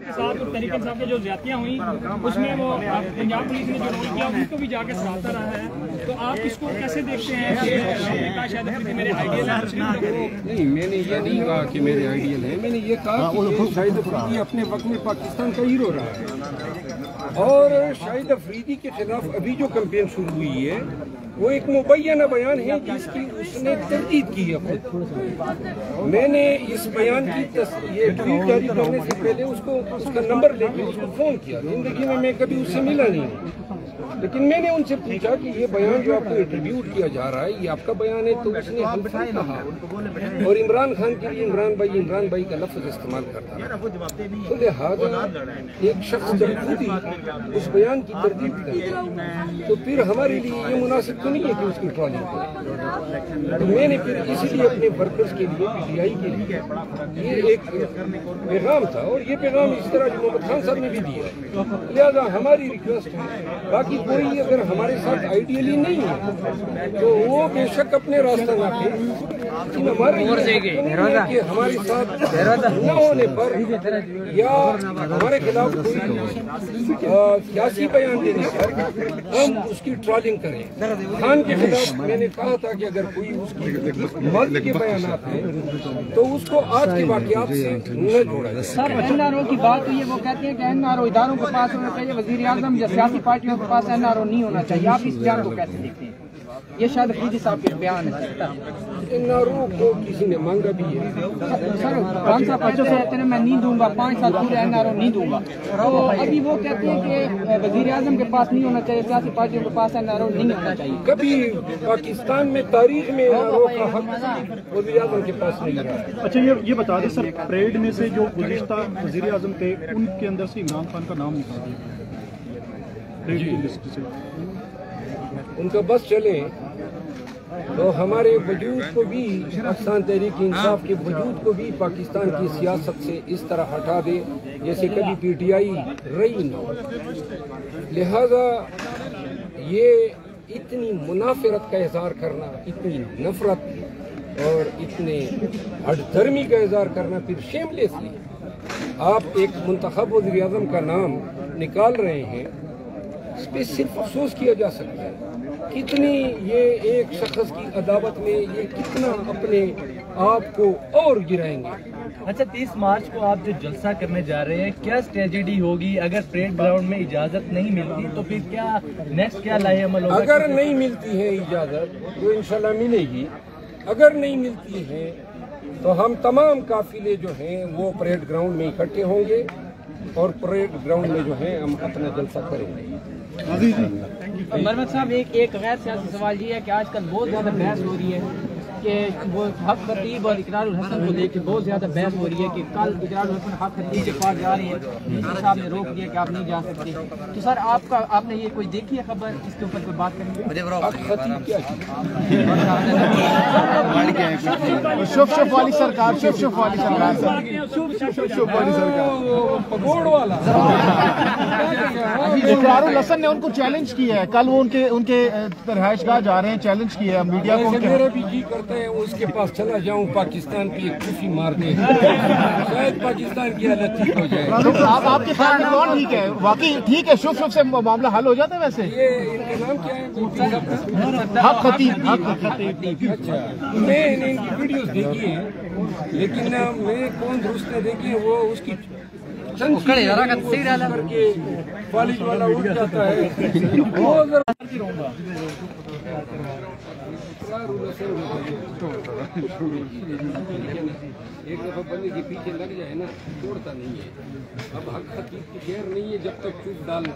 کے ساتھ تحریک انصاف کے جو زیادتیاں ہوئی اس میں وہ پنجاب پولیس نے جو رول کیا اس کو بھی جا کے سراہتا رہا ہے، تو آپ اس کو کیسے دیکھتے ہیں کہ شاید میرے آئیڈیل نہیں، میں نے یہ نہیں کہا کہ میرے آئیڈیل ہے، میں نے یہ کہا کہ شاہد افریدی اپنے وقت میں پاکستان کا ہیرو رہا ہے، اور شاہد افریدی کے خلاف ابھی جو کمپین شروع ہوئی ہے وہ ایک مبینہ بیان ہے جس کی اس نے تردید کی ہے خود۔ میں نے اس بیان کی یہ ٹویٹ جاری کرنے سے پہلے اس کا نمبر لے کے اس کو فون کیا، زندگی میں کبھی اس سے ملا نہیں ہوں، لیکن میں نے ان سے پوچھا کہ یہ بیان جو آپ کو ایٹریبیوٹ کیا جا رہا ہے یہ آپ کا بیان ہے، تو اس نے حلف نہیں کہا اور عمران خان کے لیے عمران بھائی کا لفظ استعمال کرتا ہے، تو لہٰذا ایک شخص جب خود ہی اس بیان کی تردید کرے تو پھر ہمارے لیے یہ مناسب تو نہیں ہے کہ اس کی ٹرالنگ کرے۔ تو میں نے پھر اسی لیے اپنے ورکرز کے لیے PTI کے لیے یہ ایک پیغام تھا، اور یہ پیغام اس طرح جو محمد خان صاحب نے بھی دیا ہے، لہٰذا ہماری ریکویسٹ ہے باقی کوئی اگر ہمارے ساتھ آئیڈیلی نہیں ہے تو وہ بے شک اپنے راستہ نہ پھر، لیکن ہمارے ساتھ نہ ہونے پر یا ہمارے خلاف کوئی سیاسی بیان دینے پر ہم اس کی ٹرالنگ کریں۔ خان کے خلاف میں نے کہا تھا کہ اگر کوئی اس کی مرد کے بیانات ہیں تو اس کو آج کے واقعات سے نہ جوڑا جائے۔ سر NRO کی بات ہوئی ہے، وہ کہتے ہیں کہ NRO اداروں کے پاس ہونا چاہیے، وزیر اعظم یا سیاسی پارٹیوں کے پاس NRO نہیں ہونا چاہیے، آپ اس بیان کو کیسے دیکھتے ہیں؟ یہ شاید افریدی صاحب کے بیان ہے۔ NRO کو کسی نے مانگا بھی ہے سر 5 سال پہلے کہتے ہیں میں نہیں دوں گا، 5 سال پورے NRO نہیں دوں گا، تو ابھی وہ کہتے ہیں کہ وزیر اعظم کے پاس نہیں ہونا چاہیے، سیاسی پارٹیوں کے پاس NRO نہیں ہونا چاہیے۔ کبھی پاکستان میں تاریخ میں NRO کا حق وزیر اعظم کے پاس نہیں رہا ہے۔ اچھا یہ بتا دیں سر، پریڈ میں سے جو گزشتہ وزیر اعظم تھے ان کے اندر سے عمران خان کا نام نکال دیا، ان کا بس چلے تو ہمارے وجود کو بھی، پاکستان تحریک انصاف کے وجود کو بھی پاکستان کی سیاست سے اس طرح ہٹا دے جیسے کبھی PTI رہی نہ ہو۔ لہذا یہ اتنی منافرت کا اظہار کرنا، اتنی نفرت اور اتنے ہٹ دھرمی کا اظہار کرنا پھر شیم لیس ہے۔ آپ ایک منتخب وزیر اعظم کا نام نکال رہے ہیں، اس پہ صرف افسوس کیا جا سکتا ہے کتنی یہ ایک شخص کی عداوت میں یہ کتنا اپنے آپ کو اور گرائیں گے۔ اچھا 30 مارچ کو آپ جو جلسہ کرنے جا رہے ہیں، کیا اسٹریٹجی ہوگی؟ اگر پریڈ گراؤنڈ میں اجازت نہیں ملتی تو پھر کیا نیکسٹ کیا لاہے عمل ہوگا؟ اگر نہیں ملتی ہے اجازت تو انشاءاللہ ملے گی، اگر نہیں ملتی ہے تو ہم تمام قافلے جو ہیں وہ پریڈ گراؤنڈ میں اکٹھے ہوں گے اور پریڈ گراؤنڈ میں جو ہے ہم اپنا جلسہ کریں گے۔ مرمت صاحب ایک غیر سیاسی سوال یہ ہے کہ آج کل بہت زیادہ بحث ہو رہی ہے کہ وہ حق خطیب اور اقرار الحسن کو لے کے بہت زیادہ بحث ہو رہی ہے کہ کل اقرار الحسن حق خطیب کے پاس جا رہے ہیں، منسٹر صاحب نے روک دیا کہ آپ نہیں جا سکتے، تو سر آپ نے یہ کوئی دیکھی ہے خبر، اس کے اوپر کوئی بات کریں گے؟ حق خطیب کیا شف والی سرکار، شف والی پگوڑ والا اقرار الحسن نے ان کو چیلنج کیا ہے، کل وہ ان کے رہائش گاہ جا رہے ہیں، چیلنج کیا ہے میڈیا کو۔ میرا بھی جی کرتا ہے اس کے پاس چلا جاؤں، پاکستان پہ ایک خوشی مار دے، شاید پاکستان کی حالت ٹھیک ہو جائے۔ آپ کے خیال میں کون ٹھیک ہے؟ واقعی ٹھیک ہے؟ شف سے معاملہ حل ہو جاتا ہے ویسے؟ یہ ان کا نام کیا ہے؟ حق خطیب۔ اچھا، میں نے ان کی ویڈیوز دیکھی ہیں لیکن میں کون درست نے دیکھی ہے، وہ اس کی چند کر کے والد والا اٹھ جاتا ہے۔ ایک دفعہ بندے کے پیچھے لگ جائے نا توڑتا نہیں ہے۔ اب حق خطیب کی خیر نہیں ہے جب تک چوپ ڈالنا۔